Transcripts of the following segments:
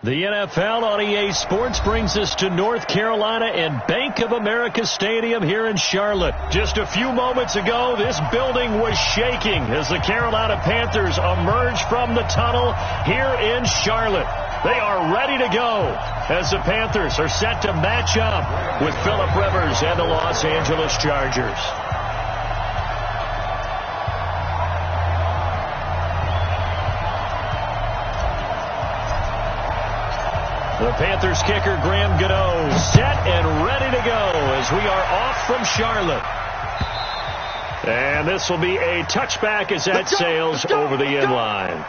The NFL on EA Sports brings us to North Carolina and Bank of America Stadium here in Charlotte. Just a few moments ago, this building was shaking as the Carolina Panthers emerged from the tunnel here in Charlotte. They are ready to go as the Panthers are set to match up with Phillip Rivers and the Los Angeles Chargers. The Panthers kicker, Graham Gano, set and ready to go as we are off from Charlotte. And this will be a touchback as that sails over the end line.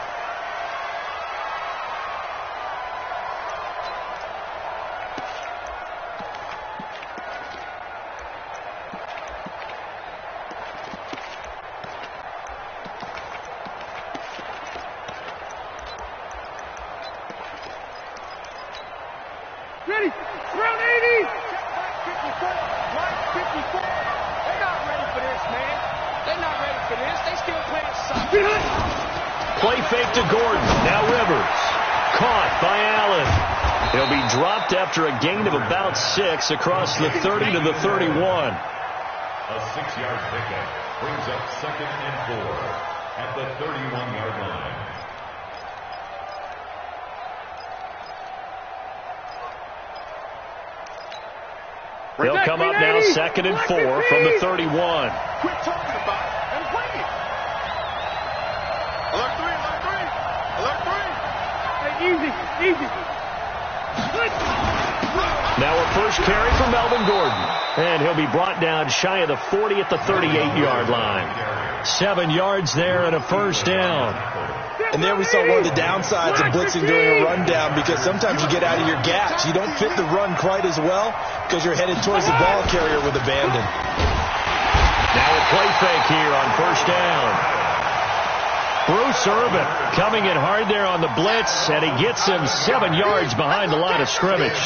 Ready, round 80. Line 54. They're not ready for this, man. They're not ready for this. They still playing soccer. Play fake to Gordon. Now Rivers. Caught by Allen. He'll be dropped after a gain of about 6 across the 30 to the 31. A 6-yard pickup brings up 2nd and 4 at the 31-yard line. They'll come up now 2nd and 4 from the 31. Quit talking about it and bring it. Alert 3, alert 3, alert 3. Hey, easy. Now a first carry for Melvin Gordon. And he'll be brought down shy of the 40 at the 38-yard line. 7 yards there and a first down. And there we saw one of the downsides of blitzing during a rundown, because sometimes you get out of your gaps. You don't fit the run quite as well because you're headed towards the ball carrier with abandon. Now a play fake here on first down. Bruce Irvin coming in hard there on the blitz, and he gets him 7 yards behind the line of scrimmage.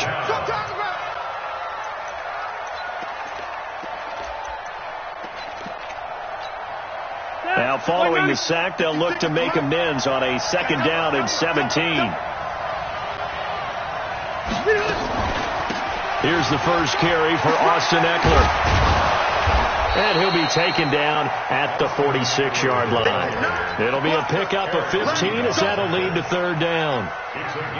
Now following the sack, they'll look to make amends on a 2nd down and 17. Here's the first carry for Austin Eckler. And he'll be taken down at the 46-yard line. It'll be a pickup of 15 as that'll lead to 3rd down.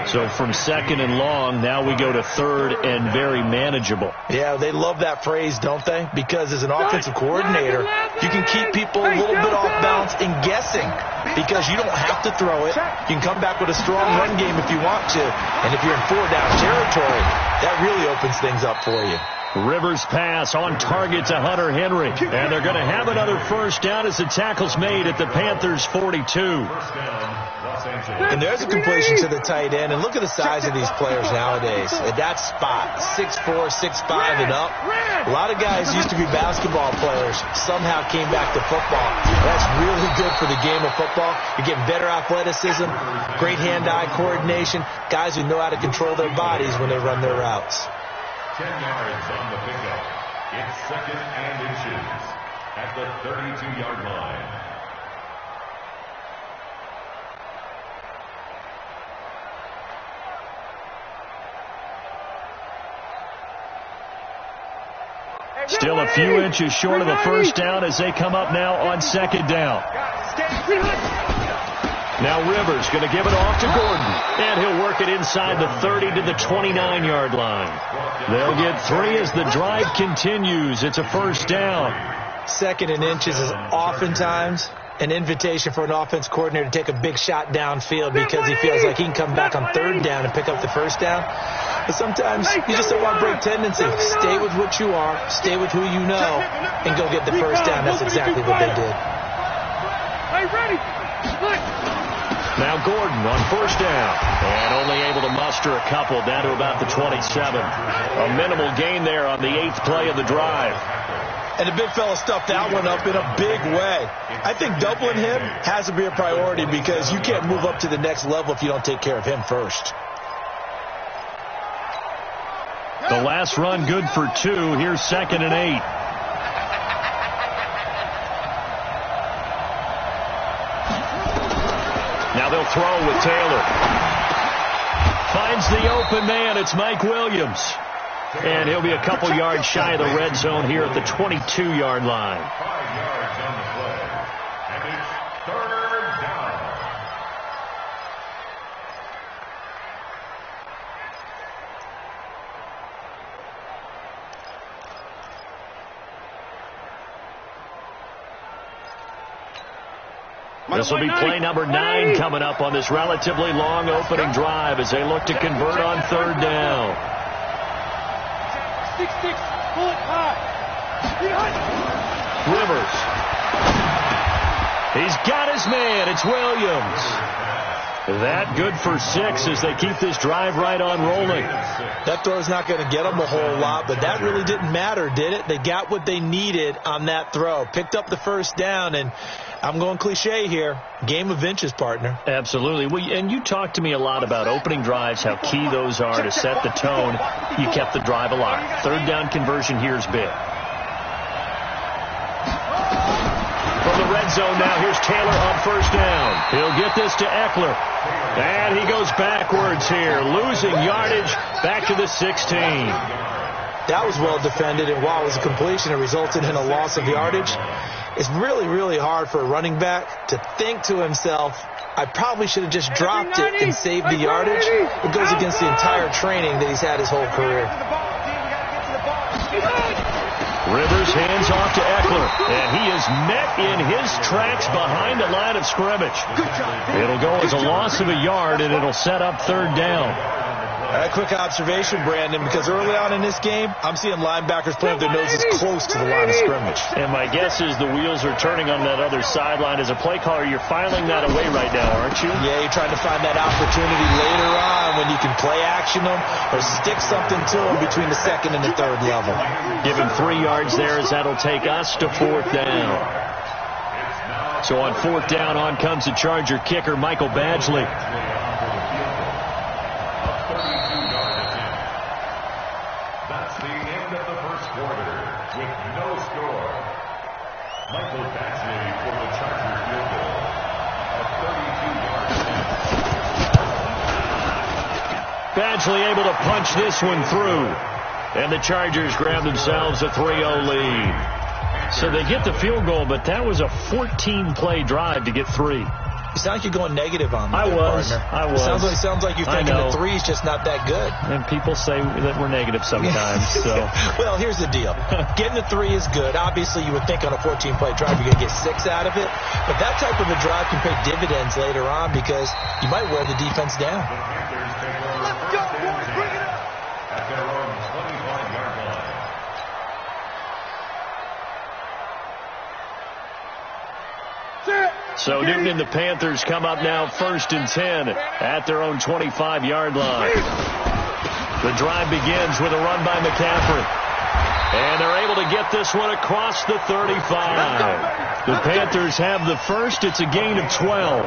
So from 2nd and long, now we go to 3rd and very manageable. Yeah, they love that phrase, don't they? Because as an offensive coordinator, you can keep people a little bit off balance and guessing, because you don't have to throw it. You can come back with a strong run game if you want to. And if you're in 4-down territory, that really opens things up for you. Rivers pass on target to Hunter Henry. And they're going to have another first down as the tackle's made at the Panthers' 42. And there's a completion to the tight end. And look at the size of these players nowadays. At that spot, 6'4", 6'5", and up. A lot of guys used to be basketball players. Somehow came back to football. That's really good for the game of football. You're getting better athleticism, great hand-eye coordination, guys who know how to control their bodies when they run their routes. 10 yards on the pickup. It's 2nd and inches at the 32-yard line. Still a few inches short of the first down as they come up now on 2nd down. Now Rivers going to give it off to Gordon. And he'll work it inside the 30 to the 29-yard line. They'll get 3 as the drive continues. It's a first down. 2nd and inches is oftentimes an invitation for an offense coordinator to take a big shot downfield because he feels like he can come back on 3rd down and pick up the first down. But sometimes you just don't want to break tendency. Stay with what you are, stay with who you know, and go get the first down. That's exactly what they did. Hey, ready? Now Gordon on first down, and only able to muster a couple down to about the 27. A minimal gain there on the 8th play of the drive. And the big fella stuffed that one up in a big way. I think doubling him has to be a priority because you can't move up to the next level if you don't take care of him first. The last run good for 2. Here's 2nd and 8. Now they'll throw with Taylor. finds the open man. It's Mike Williams. And he'll be a couple yards shy of the red zone here at the 22-yard line. 5 yards on the play. And it's third down. This will be play number 9 coming up on this relatively long opening drive as they look to convert on third down. 6-6, pull it high. Rivers. He's got his man. It's Williams. That good for 6 as they keep this drive right on rolling. That throw's not going to get them a whole lot, but that really didn't matter, did it? They got what they needed on that throw. Picked up the first down, and I'm going cliche here. Game of inches, partner. Absolutely. Well, and you talked to me a lot about opening drives, how key those are to set the tone. You kept the drive alive. Third down conversion here is big. From the red zone now, here's Taylor on first down. He'll get this to Eckler. And he goes backwards here, losing yardage back to the 16. That was well defended, and while it was a completion, it resulted in a loss of yardage. It's really, really hard for a running back to think to himself, I probably should have just dropped it and saved the yardage. It goes against the entire training that he's had his whole career. Rivers hands off to Eckler, and he is met in his tracks behind the line of scrimmage. It'll go as a loss of a yard, and it'll set up third down. A quick observation, Brandon, because early on in this game, I'm seeing linebackers playing with their noses close to the line of scrimmage. And my guess is the wheels are turning on that other sideline. As a play caller, you're filing that away right now, aren't you? Yeah, you're trying to find that opportunity later on when you can play action them or stick something to them between the second and the third level. Give him 3 yards there as that'll take us to fourth down. So on fourth down, on comes the Charger kicker, Michael Badgley. That's the end of the first quarter with no score. Michael Badgley for the Chargers field goal. A 32-yard attempt. Badgley able to punch this one through. And the Chargers grab themselves a 3-0 lead. So they get the field goal, but that was a 14-play drive to get 3. You sound like you're going negative on me. I was. Sounds like you're thinking the 3 is just not that good. And people say that we're negative sometimes. So, well, here's the deal. Getting the 3 is good. Obviously, you would think on a 14-play drive you're going to get 6 out of it. But that type of a drive can pay dividends later on because you might wear the defense down. Let's go, boys. Bring it up. At their own 25-yard line. So Newton and the Panthers come up now 1st and 10 at their own 25-yard line. The drive begins with a run by McCaffrey. And they're able to get this one across the 35. The Panthers have the first. It's a gain of 12.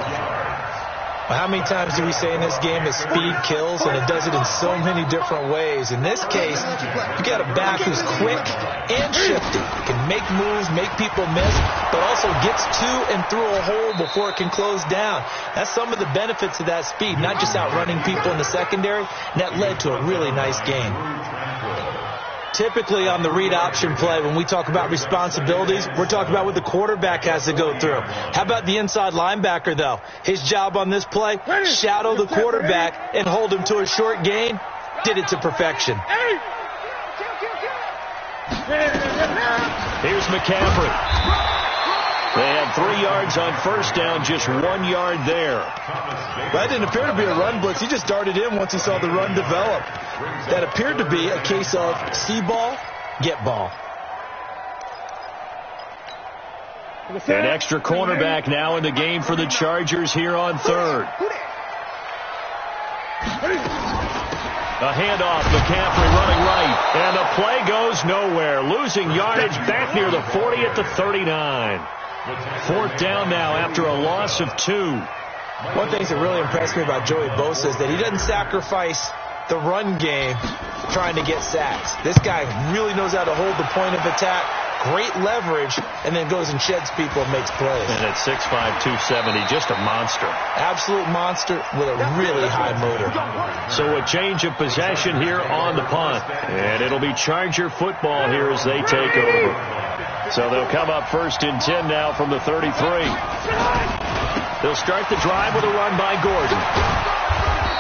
Well, how many times do we say in this game that speed kills, and it does it in so many different ways? In this case, you got a back who's quick and shifty, can make moves, make people miss, but also gets to and through a hole before it can close down. That's some of the benefits of that speed, not just outrunning people in the secondary, and that led to a really nice game. Typically on the read option play, when we talk about responsibilities, we're talking about what the quarterback has to go through. How about the inside linebacker, though? His job on this play, shadow the quarterback and hold him to a short gain. Did it to perfection. Here's McCaffrey. They had 3 yards on first down, just 1 yard there. That didn't appear to be a run blitz. He just darted in once he saw the run develop. That appeared to be a case of see ball, get ball. An extra cornerback now in the game for the Chargers here on third. A handoff, McCaffrey running right, and the play goes nowhere. Losing yardage back near the 40 at the 39. Fourth down now after a loss of 2. One thing that really impressed me about Joey Bosa is that he doesn't sacrifice the run game trying to get sacks. This guy really knows how to hold the point of attack, great leverage, and then goes and sheds people and makes plays. And at 6'5", 270, just a monster. Absolute monster with a really high motor. So a change of possession here on the punt. And it'll be Charger football here as they take over. So they'll come up 1st and 10 now from the 33. They'll start the drive with a run by Gordon.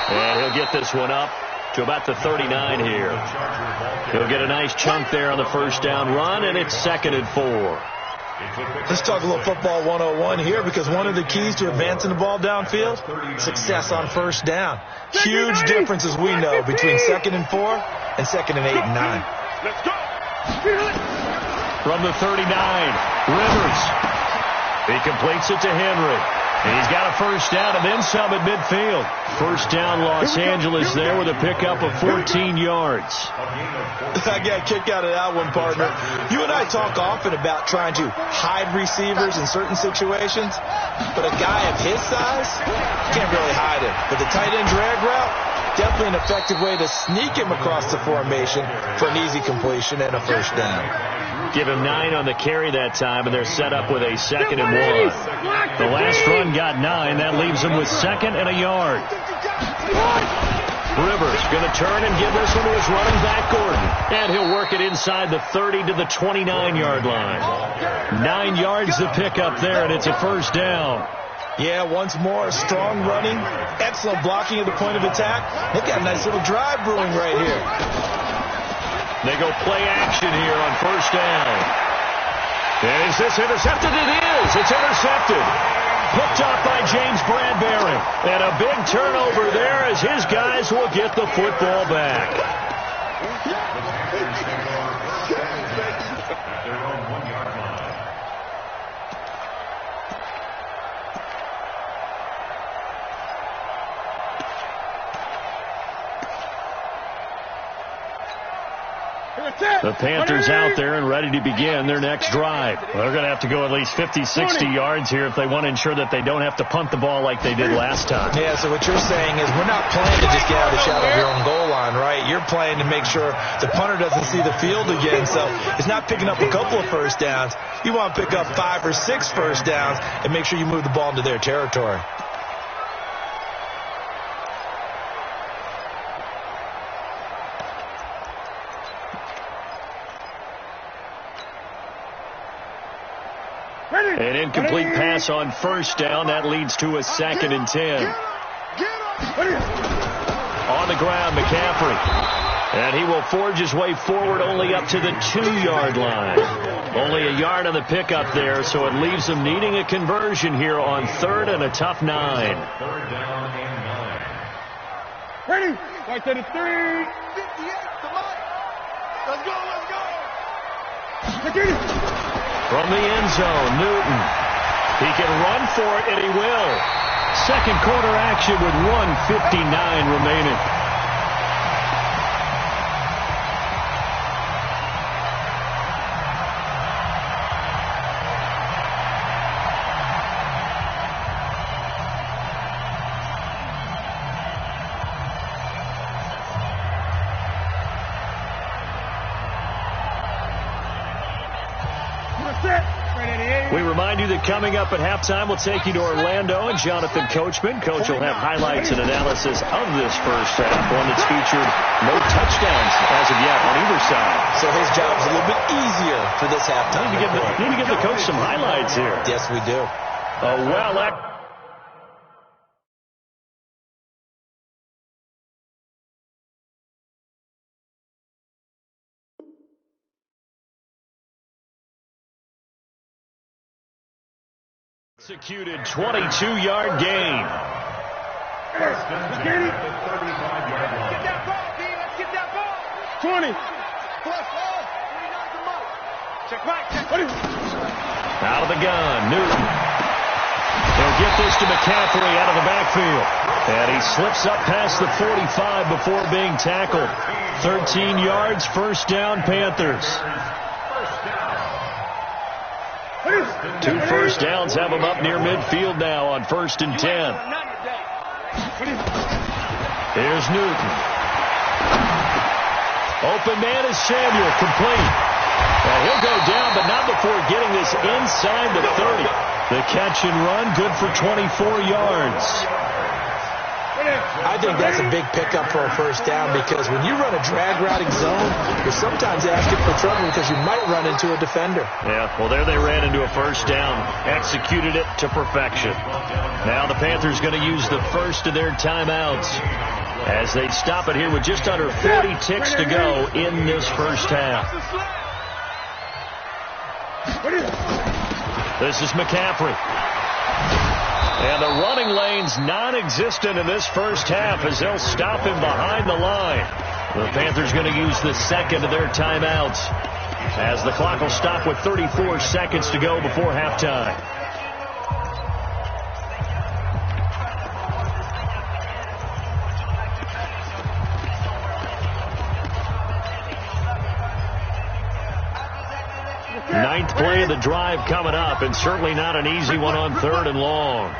And he'll get this one up to about the 39 here. He'll get a nice chunk there on the first down run, and it's 2nd and 4. Let's talk a little football 101 here, because one of the keys to advancing the ball downfield, success on first down. Huge difference, as we know, between 2nd and 4 and 2nd and 8 and 9. Let's go. From the 39, Rivers. He completes it to Henry. And he's got a first down and then some at midfield. First down, Los Angeles there with a pickup of 14 yards. I got a kick out of that one, partner. You and I talk often about trying to hide receivers in certain situations, but a guy of his size, can't really hide him. But the tight end drag route, definitely an effective way to sneak him across the formation for an easy completion and a first down. Give him 9 on the carry that time, and they're set up with a 2nd and 1. The last run got 9. That leaves them with 2nd and a yard. Rivers going to turn and give this one to his running back, Gordon. And he'll work it inside the 30 to the 29-yard line. 9 yards to pick up there, and it's a first down. Yeah, once more, strong running, excellent blocking at the point of attack. They've got a nice little drive brewing right here. They go play action here on first down. And is this intercepted? It is. It's intercepted. Picked up by James Bradbury. And a big turnover there as his guys will get the football back. The Panthers out there and ready to begin their next drive. They're going to have to go at least 50, 60 yards here if they want to ensure that they don't have to punt the ball like they did last time. Yeah, so what you're saying is we're not playing to just get out of the shadow of your own goal line, right? You're playing to make sure the punter doesn't see the field again. So it's not picking up a couple of first downs. You want to pick up 5 or 6 first downs and make sure you move the ball into their territory. An incomplete pass on first down. That leads to a 2nd and 10. On the ground, McCaffrey. And he will forge his way forward only up to the 2-yard line. Only a yard on the pickup there, so it leaves them needing a conversion here on 3rd and a tough 9. 3rd down and 9. Ready? Right to the 3. 58. Come on. Let's go. Let's go. From the end zone, Newton. He can run for it, and he will. Second quarter action with 1:59 remaining. We remind you that coming up at halftime, we'll take you to Orlando and Jonathan Coachman. Coach will have highlights and analysis of this first half, one that's featured no touchdowns as of yet on either side. So his job's a little bit easier for this halftime. Need to give the coach some highlights here. Yes, we do. Executed 22-yard gain. Let's get it. 35-yard line. Get that ball, D. Let's get that ball. 20. Plus ball. Check back. Out of the gun, Newton. He'll get this to McCaffrey out of the backfield. And he slips up past the 45 before being tackled. 13 yards, first down, Panthers. 2 first downs have them up near midfield now on 1st and 10. Here's Newton. Open man is Samuel, complete. And he'll go down, but not before getting this inside the 30. The catch and run, good for 24 yards. I think that's a big pickup for a first down, because when you run a drag routing zone, you're sometimes asking for trouble because you might run into a defender. Yeah, well, there they ran into a first down, executed it to perfection. Now the Panthers going to use the first of their timeouts as they stop it here with just under 40 ticks to go in this first half. This is McCaffrey. And the running lane's non-existent in this first half as they'll stop him behind the line. The Panthers going to use the second of their timeouts as the clock will stop with 34 seconds to go before halftime. Ninth play of the drive coming up, and certainly not an easy one on 3rd and long.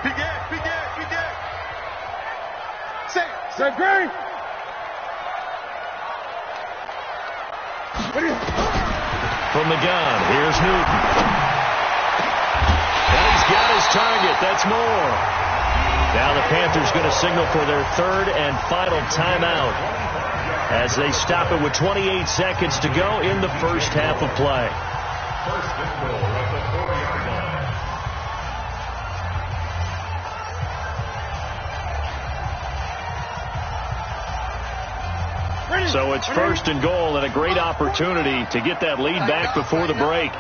Say, Green. From the gun, here's Newton. And he's got his target. That's more. Now the Panthers going to signal for their 3rd and final timeout as they stop it with 28 seconds to go in the first half of play. First and goal at the 4-yard line. So it's first and goal, and a great opportunity to get that lead back before the break.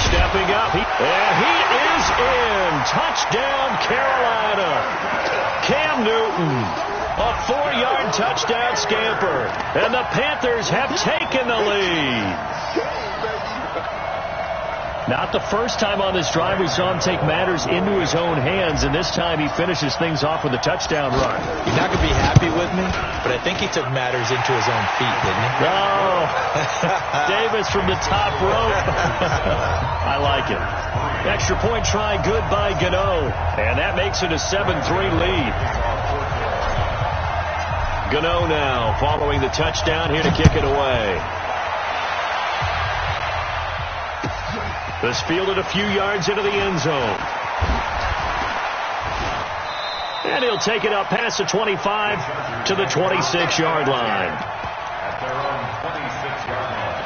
Stepping up, and he is in. Touchdown, Carolina. Cam Newton. A 4-yard touchdown scamper. And the Panthers have taken the lead. Not the first time on this drive we saw him take matters into his own hands, and this time he finishes things off with a touchdown run. You're not going to be happy with me, but I think he took matters into his own feet, didn't he? No. Davis from the top rope. I like it. Extra point try good by Gano, and that makes it a 7-3 lead. Gano now following the touchdown here to kick it away. This fielded a few yards into the end zone. And he'll take it up past the 25 to the 26-yard line. At their own 26-yard line.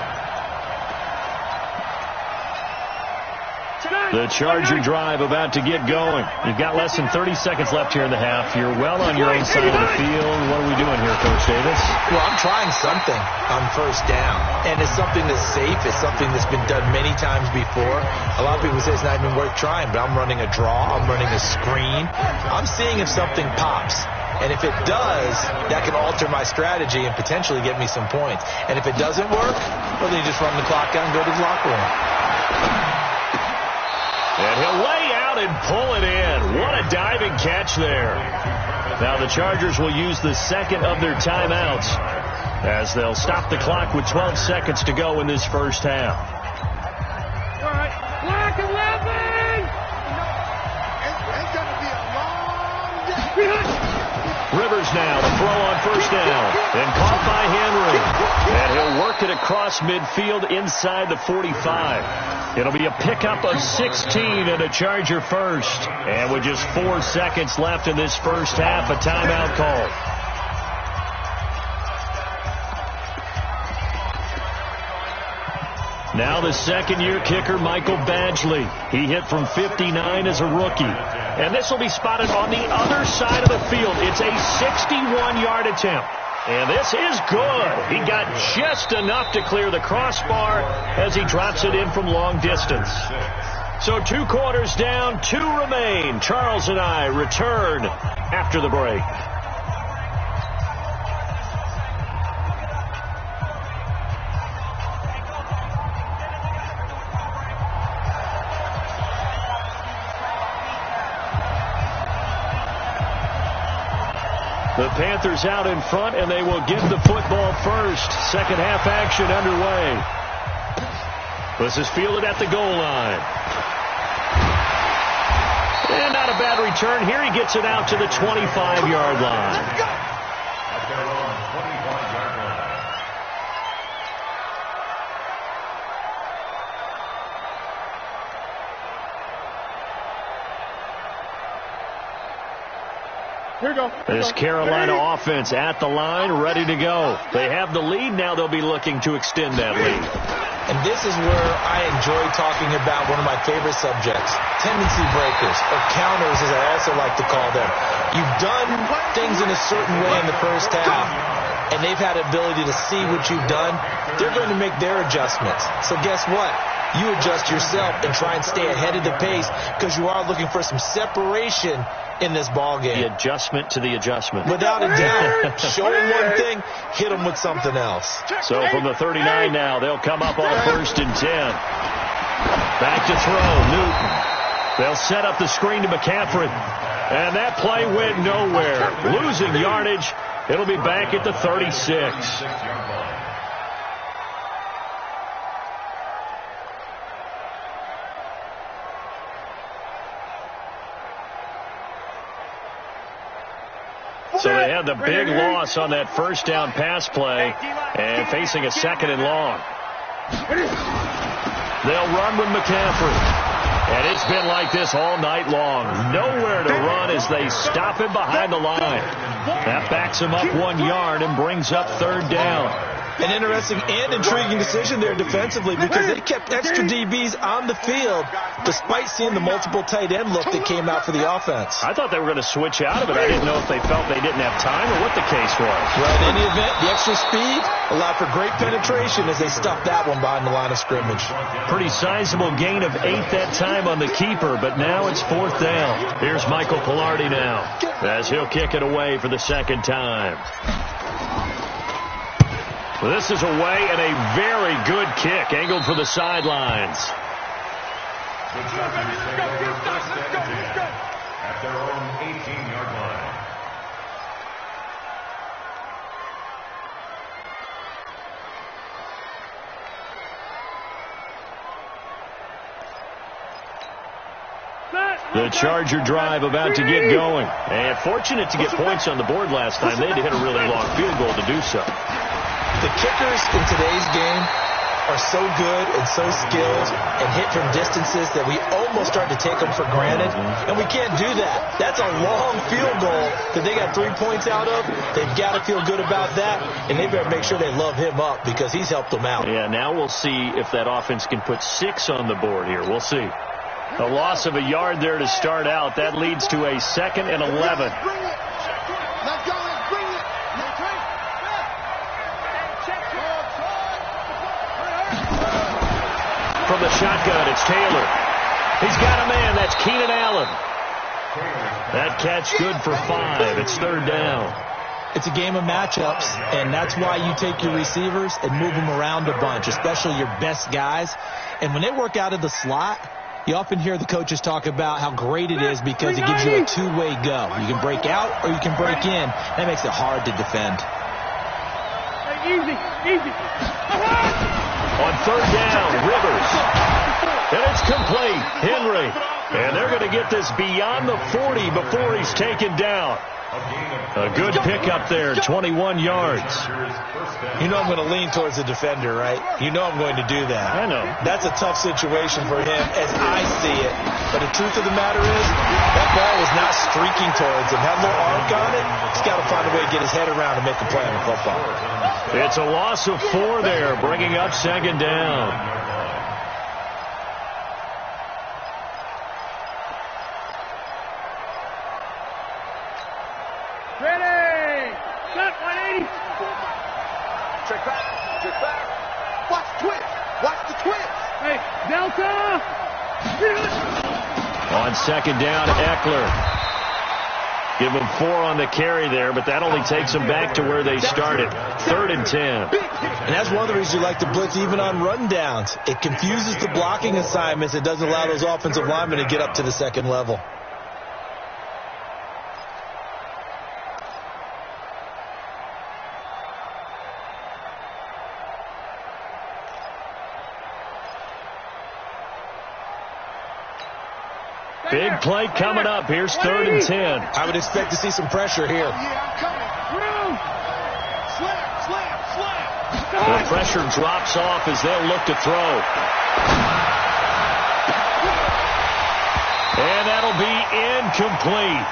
The Charger drive about to get going. You've got less than 30 seconds left here in the half. You're well on your own side of the field. What are we doing here, Coach Davis? Well, I'm trying something on first down, and it's something that's safe. It's something that's been done many times before. A lot of people say it's not even worth trying, but I'm running a draw. I'm running a screen. I'm seeing if something pops. And if it does, that can alter my strategy and potentially get me some points. And if it doesn't work, well, then you just run the clock out and go to the locker room. And he'll lay out and pull it in. What a diving catch there. Now the Chargers will use the second of their timeouts as they'll stop the clock with 12 seconds to go in this first half. All right. Black 11. It's going to be a long day. Rivers now to throw on first down. And caught by Henry. And he'll work it across midfield inside the 45. It'll be a pickup of 16 and a Charger first. And with just 4 seconds left in this first half, a timeout call. Now the second-year kicker, Michael Badgley. He hit from 59 as a rookie. And this will be spotted on the other side of the field. It's a 61-yard attempt. And this is good. He got just enough to clear the crossbar as he drops it in from long distance. So 2 quarters down, 2 remain. Charles and I return after the break. The Panthers out in front, and they will get the football first. Second half action underway. This is fielded at the goal line. And not a bad return here. He gets it out to the 25-yard line. At their own 25-yard line. This Carolina offense at the line, ready to go. They have the lead. Now they'll be looking to extend that lead. And this is where I enjoy talking about one of my favorite subjects, tendency breakers, or counters as I also like to call them. You've done things in a certain way in the first half, and they've had the ability to see what you've done. They're going to make their adjustments. So guess what? You adjust yourself and try and stay ahead of the pace because you are looking for some separation in this ball game. The adjustment to the adjustment. Without a doubt. Show them one thing, hit them with something else. So from the 39 now, they'll come up on a 1st and 10. Back to throw, Newton. They'll set up the screen to McCaffrey. And that play went nowhere. Losing yardage. It'll be back at the 36. So they had the big loss on that first down pass play and facing a 2nd and long. They'll run with McCaffrey. And it's been like this all night long. Nowhere to run as they stop him behind the line. That backs him up 1 yard and brings up 3rd down. An interesting and intriguing decision there defensively because they kept extra DBs on the field despite seeing the multiple tight end look that came out for the offense. I thought they were going to switch out of it. I didn't know if they felt they didn't have time or what the case was. Well, in any event, the extra speed allowed for great penetration as they stuffed that one behind the line of scrimmage. Pretty sizable gain of 8 that time on the keeper, but now it's 4th down. Here's Michael Pilardi now as he'll kick it away for the 2nd time. This is away and a very good kick angled for the sidelines. At their own 18-yard line. The Charger drive about to get going. And fortunate to get points on the board last time. They had to hit a really long field goal to do so. The kickers in today's game are so good and so skilled and hit from distances that we almost start to take them for granted, and we can't do that. That's a long field goal that they got 3 points out of. They've got to feel good about that, and they better make sure they love him up because he's helped them out. Yeah, now we'll see if that offense can put 6 on the board here. We'll see. A loss of a yard there to start out. That leads to a 2nd and 11. From the shotgun, it's Taylor. He's got a man. That's Keenan Allen. That catch good for 5. It's 3rd down. It's a game of matchups, and that's why you take your receivers and move them around a bunch, especially your best guys. And when they work out of the slot, you often hear the coaches talk about how great it is because it gives you a two-way go. You can break out or you can break in. That makes it hard to defend. Easy. On 3rd down, Rivers. And it's complete. Henry. And they're going to get this beyond the 40 before he's taken down. A good pickup there, 21 yards. You know I'm going to lean towards the defender, right? You know I'm going to do that. I know. That's a tough situation for him as I see it. But the truth of the matter is, that ball was not streaking towards him. Had a little arc on it. He's got to find a way to get his head around and make a play on the football. It's a loss of 4 there, bringing up 2nd down. Ready. Shot 180. Check back. Watch the twist. Hey, Delta. On 2nd down, Eckler. Give them 4 on the carry there, but that only takes them back to where they started. 3rd and 10. And that's one of the reasons you like to blitz even on rundowns. It confuses the blocking assignments. It doesn't allow those offensive linemen to get up to the 2nd level. Big play coming up. Here's 3rd and 10. I would expect to see some pressure here. The pressure drops off as they'll look to throw. And that'll be incomplete.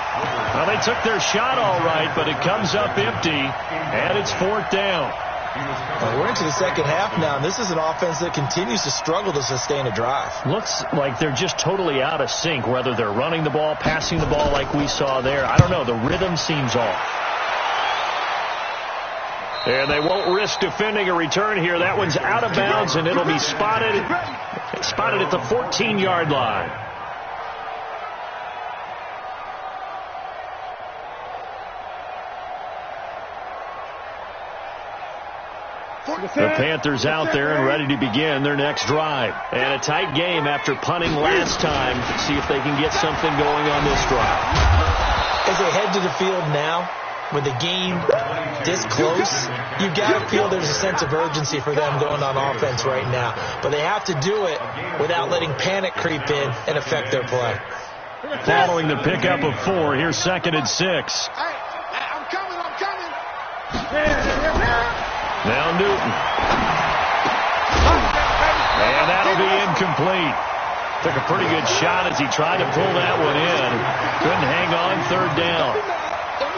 Well, they took their shot all right, but it comes up empty, and it's 4th down. Well, we're into the second half now, and this is an offense that continues to struggle to sustain a drive. Looks like they're just totally out of sync, whether they're running the ball, passing the ball like we saw there. I don't know. The rhythm seems off. And they won't risk defending a return here. That one's out of bounds, and it'll be spotted at the 14-yard line. The Panthers out there and ready to begin their next drive. And a tight game after punting last time. See if they can get something going on this drive. As they head to the field now, with the game this close, you've got to feel there's a sense of urgency for them going on offense right now. But they have to do it without letting panic creep in and affect their play. Following the pickup of 4, here's 2nd and 6. I'm coming. Now Newton. And that'll be incomplete. Took a pretty good shot as he tried to pull that one in. Couldn't hang on, 3rd down.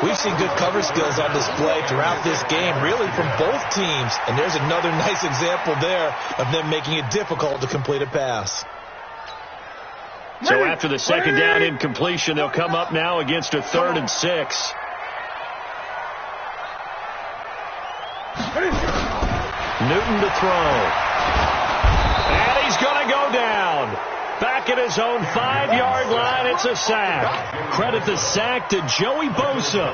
We've seen good cover skills on display throughout this game, really from both teams. And there's another nice example there of them making it difficult to complete a pass. So after the 2nd down incompletion, they'll come up now against a 3rd and 6. Newton to throw. And he's going to go down. Back at his own 5-yard line, it's a sack. Credit the sack to Joey Bosa.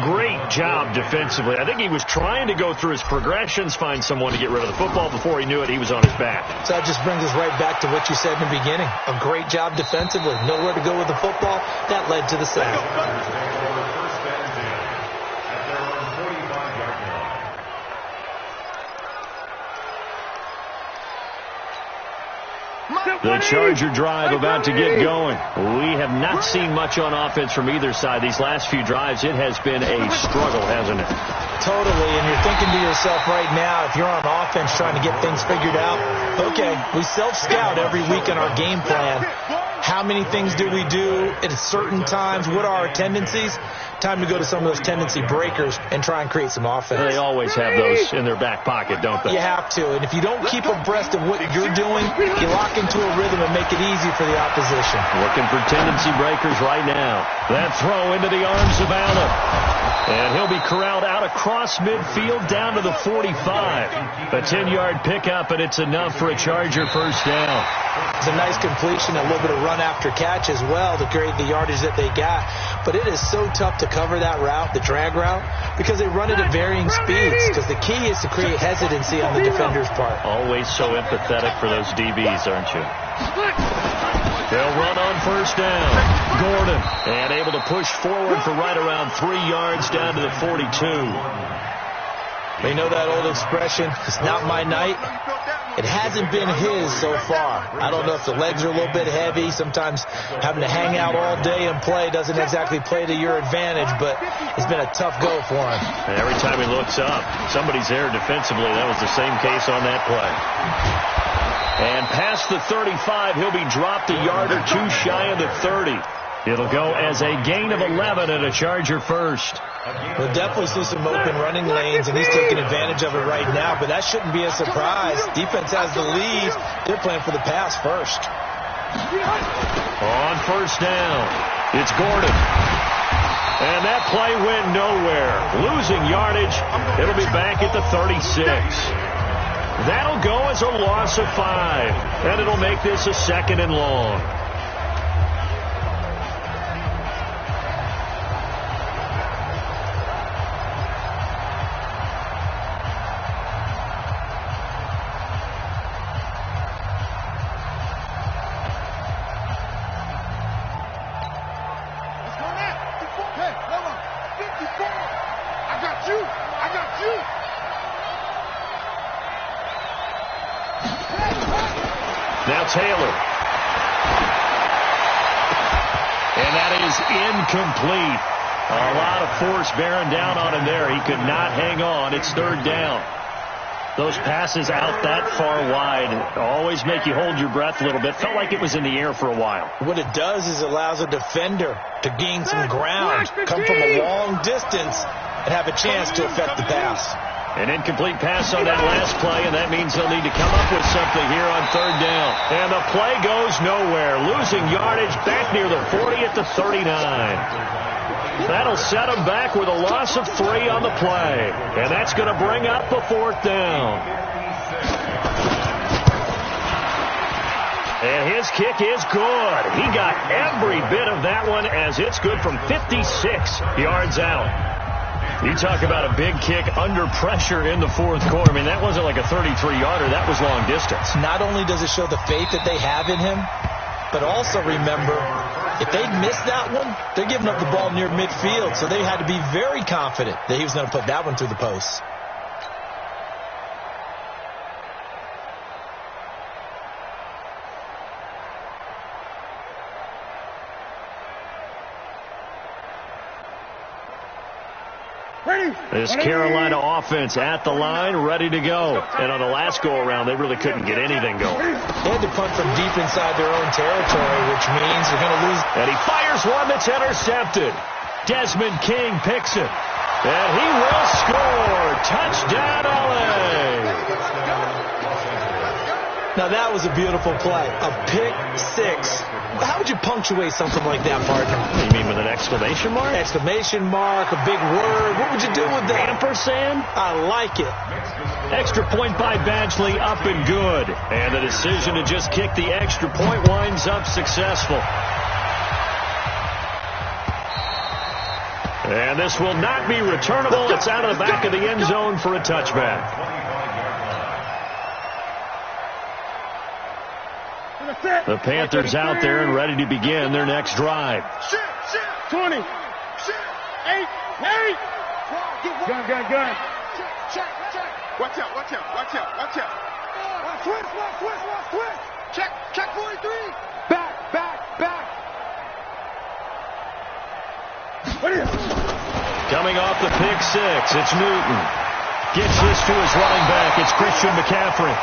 Great job defensively. I think he was trying to go through his progressions, find someone to get rid of the football. Before he knew it, he was on his back. So that just brings us right back to what you said in the beginning. A great job defensively. Nowhere to go with the football. That led to the sack. The Charger drive about to get going. We have not seen much on offense from either side. These last few drives, it has been a struggle, hasn't it? Totally, and you're thinking to yourself right now, if you're on offense trying to get things figured out, okay, we self-scout every week in our game plan. How many things do we do at certain times? What are our tendencies? Time to go to some of those tendency breakers and try and create some offense. They always have those in their back pocket, don't they? You have to, and if you don't keep abreast of what you're doing, you lock into a rhythm and make it easy for the opposition. Looking for tendency breakers right now. That throw into the arms of Allen. And he'll be corralled out across midfield down to the 45. A 10-yard pickup, and it's enough for a Charger 1st down. It's a nice completion, a little bit of run after catch as well to create the yardage that they got. But it is so tough to cover that route, the drag route, because they run it at varying speeds. Because the key is to create hesitancy on the defender's part. Always so empathetic for those DBs, aren't you? They'll run on 1st down. Gordon, and able to push forward for right around 3 yards down to the 42. They know that old expression, it's not my night. It hasn't been his so far. I don't know if the legs are a little bit heavy. Sometimes having to hang out all day and play doesn't exactly play to your advantage, but it's been a tough go for him. And every time he looks up, somebody's there defensively. That was the same case on that play. And past the 35, he'll be dropped a yard or 2 shy of the 30. It'll go as a gain of 11 and a Charger 1st. We'll definitely see some open running lanes, and he's taking advantage of it right now, but that shouldn't be a surprise. Defense has the lead. They're playing for the pass first. On 1st down, it's Gordon. And that play went nowhere. Losing yardage. It'll be back at the 36. That'll go as a loss of 5. And it'll make this a 2nd and long. Now Taylor. And that is incomplete. A lot of force bearing down on him there. He could not hang on. It's 3rd down. Those passes out that far wide always make you hold your breath a little bit. Felt like it was in the air for a while. What it does is it allows a defender to gain some ground, come from a long distance, and have a chance to affect the pass. An incomplete pass on that last play, and that means they'll need to come up with something here on third down. And the play goes nowhere, losing yardage back near the 40 at the 39. That'll set them back with a loss of 3 on the play. And that's going to bring up a 4th down. And his kick is good. He got every bit of that one as it's good from 56 yards out. You talk about a big kick under pressure in the 4th quarter. I mean, that wasn't like a 33-yarder. That was long distance. Not only does it show the faith that they have in him, but also remember, if they miss that one, they're giving up the ball near midfield. So they had to be very confident that he was going to put that one through the post. This Carolina offense at the line, ready to go. And on the last go-around, they really couldn't get anything going. They had to punt from deep inside their own territory, which means they're going to lose. And he fires one that's intercepted. Desmond King picks it. And he will score. Touchdown, LA. Now, that was a beautiful play. A pick six. How would you punctuate something like that, partner? You mean with an exclamation mark? Exclamation mark, a big word. What would you do with that? Ampersand? I like it. Extra point by Badgley, up and good. And the decision to just kick the extra point winds up successful. And this will not be returnable. It's out of the back of the end zone for a touchback. The Panthers out there and ready to begin their next drive. 20. 8. Gun. Check. Watch out. Twist. Check 43. Back. Coming off the pick six, it's Newton. Gets this to his running back. It's Christian McCaffrey.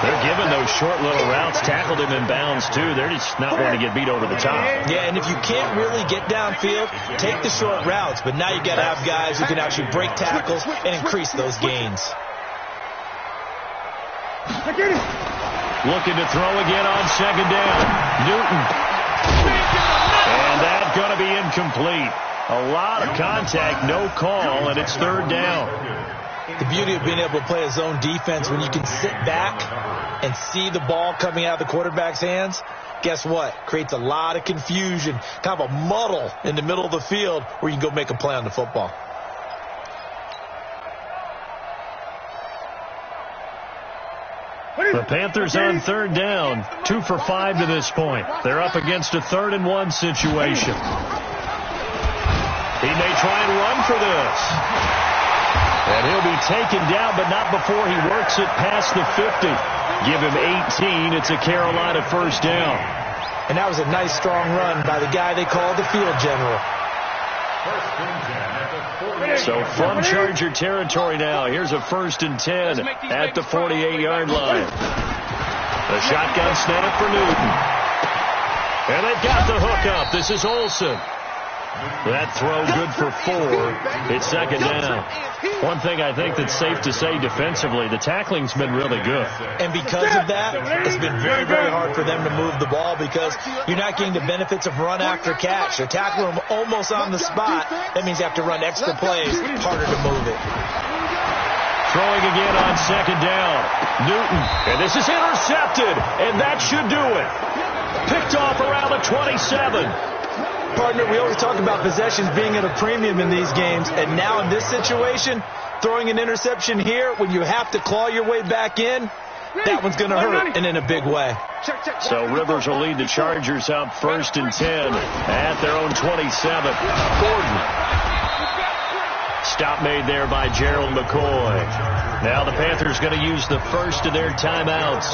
They're giving those short little routes. Tackled him in bounds, too. They're just not wanting to get beat over the top. Yeah, and if you can't really get downfield, take the short routes. But now you got to have guys who can actually break tackles and increase those gains. Looking to throw again on second down. Newton. And that's going to be incomplete. A lot of contact, no call, and it's third down. The beauty of being able to play a zone defense when you can sit back and see the ball coming out of the quarterback's hands, guess what? Creates a lot of confusion, kind of a muddle in the middle of the field where you can go make a play on the football. The Panthers on third down, 2 for 5 to this point. They're up against a 3rd and 1 situation. He may try and run for this. And he'll be taken down, but not before he works it past the 50. Give him 18. It's a Carolina first down. And that was a nice, strong run by the guy they call the field general. So from Charger territory now, here's a 1st and 10 at the 48-yard line. The shotgun snap for Newton. And they've got the hook up. This is Olsen. That throw good for 4. It's second down. One thing I think that's safe to say defensively, the tackling's been really good. And because of that, it's been very, very hard for them to move the ball because you're not getting the benefits of run after catch. They're tackling them almost on the spot. That means you have to run extra plays, harder to move it. Throwing again on second down. Newton. And this is intercepted. And that should do it. Picked off around the 27. Partner, we always talk about possessions being at a premium in these games, and now in this situation, throwing an interception here when you have to claw your way back in, that one's going to hurt, and in a big way. So Rivers will lead the Chargers up 1st and 10 at their own 27. Gordon. Stop made there by Gerald McCoy. Now the Panthers going to use the first of their timeouts.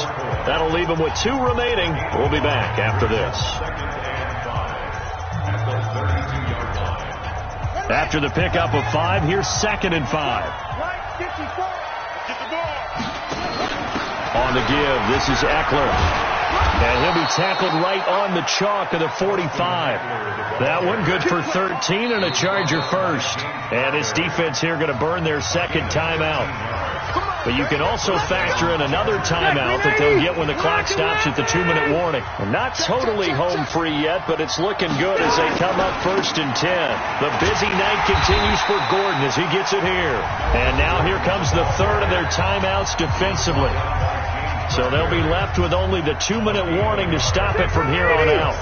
That'll leave them with 2 remaining. We'll be back after this. After the pickup of 5, here's 2nd and 5. Get the ball. On the give, this is Eckler. And he'll be tackled right on the chalk of the 45. That one good for 13 and a Charger first. And this defense here going to burn their second timeout. But you can also factor in another timeout that they'll get when the clock stops at the 2-minute warning. Not totally home free yet, but it's looking good as they come up 1st and 10. The busy night continues for Gordon as he gets it here. And now here comes the third of their timeouts defensively. So they'll be left with only the 2-minute warning to stop it from here on out.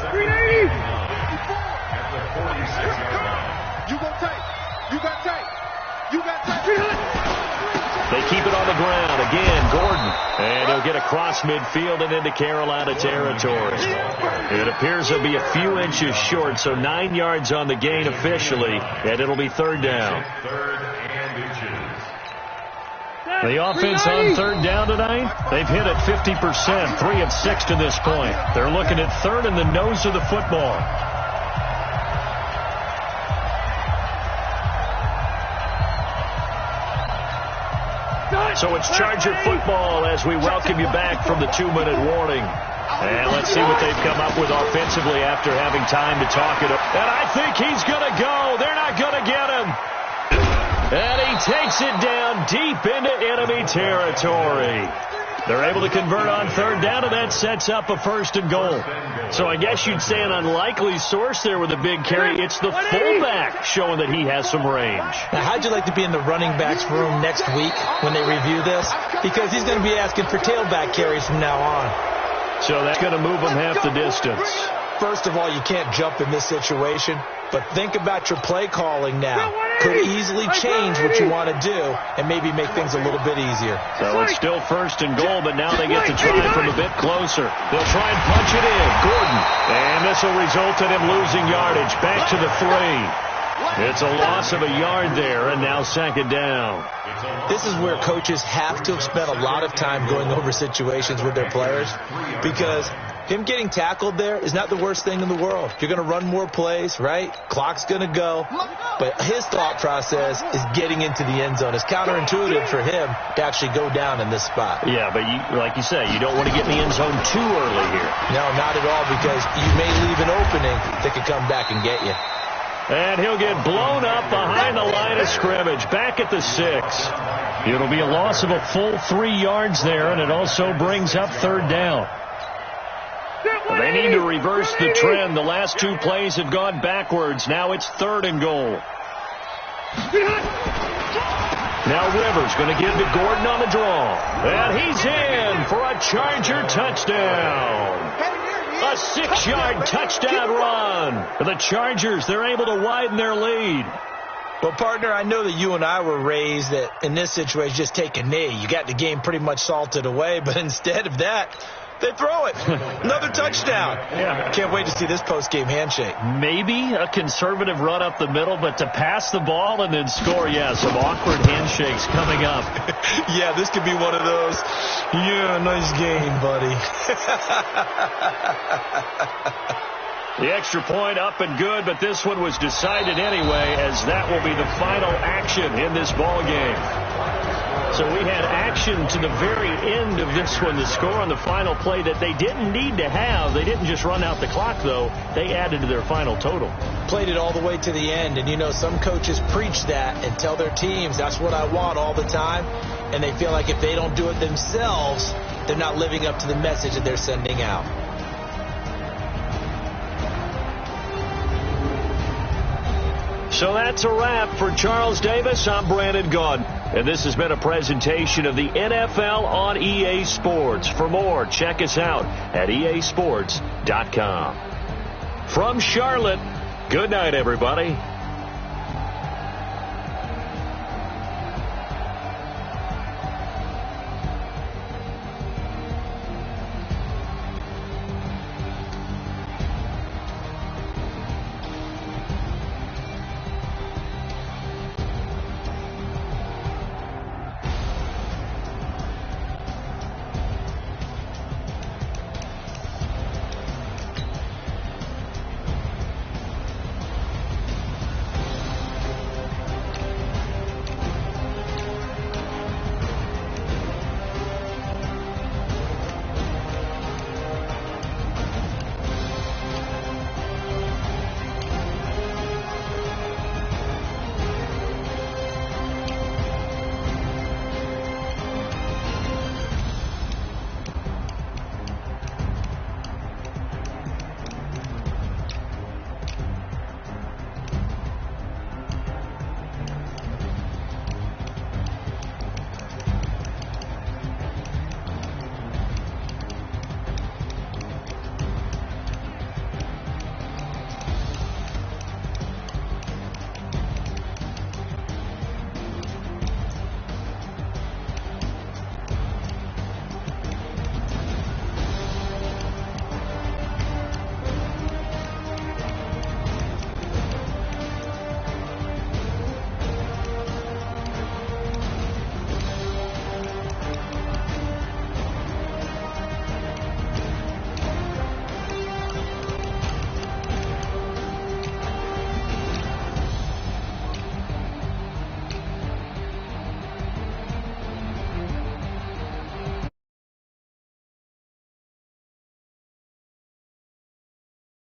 You got tape. You got tape. You got tape. They keep it on the ground. Again, Gordon. And he'll get across midfield and into Carolina territory. It appears he'll be a few inches short, so 9 yards on the gain officially, and it'll be 3rd down. The offense on 3rd down tonight, they've hit at 50%, 3 of 6 to this point. They're looking at 3rd in the nose of the football. So it's Charger football as we welcome you back from the 2-minute warning. And let's see what they've come up with offensively after having time to talk it up. And I think he's going to go. They're not going to get him. And he takes it down deep into enemy territory. They're able to convert on 3rd down, and that sets up a 1st and goal. So I guess you'd say an unlikely source there with a big carry. It's the fullback showing that he has some range. Now, how'd you like to be in the running backs room next week when they review this? Because he's going to be asking for tailback carries from now on. So that's going to move him half the distance. First of all, you can't jump in this situation, but think about your play calling now. Could easily change what you want to do and maybe make things a little bit easier. So it's still 1st and goal, but now they get to try from a bit closer. They'll try and punch it in. Gordon. And this will result in him losing yardage. Back to the 3. It's a loss of a yard there, and now 2nd down. This is where coaches have to spend a lot of time going over situations with their players, because him getting tackled there is not the worst thing in the world. You're going to run more plays, right? Clock's going to go. But his thought process is getting into the end zone. It's counterintuitive for him to actually go down in this spot. Yeah, but like you say, you don't want to get in the end zone too early here. No, not at all, because you may leave an opening that could come back and get you. And he'll get blown up behind the line of scrimmage, back at the 6. It'll be a loss of a full 3 yards there, and it also brings up 3rd down. Well, they need to reverse the trend. The last 2 plays have gone backwards. Now it's 3rd and goal. Now Rivers going to give to Gordon on the draw. And he's in for a Charger touchdown. A 6-yard touchdown run. For the Chargers, they're able to widen their lead. Well, partner, I know that you and I were raised that in this situation, just take a knee. You got the game pretty much salted away, but instead of that, they throw it. Another touchdown. Yeah. Can't wait to see this post-game handshake. Maybe a conservative run up the middle, but to pass the ball and then score, yeah, some awkward handshakes coming up. Yeah, this could be one of those, yeah, nice game, buddy. The extra point up and good, but this one was decided anyway, as that will be the final action in this ball game. So we had action to the very end of this one, the score on the final play that they didn't need to have. They didn't just run out the clock, though. They added to their final total. Played it all the way to the end, and you know, some coaches preach that and tell their teams, that's what I want all the time, and they feel like if they don't do it themselves, they're not living up to the message that they're sending out. So that's a wrap for Charles Davis. I'm Brandon Gaudin, and this has been a presentation of the NFL on EA Sports. For more, check us out at easports.com. From Charlotte, good night, everybody.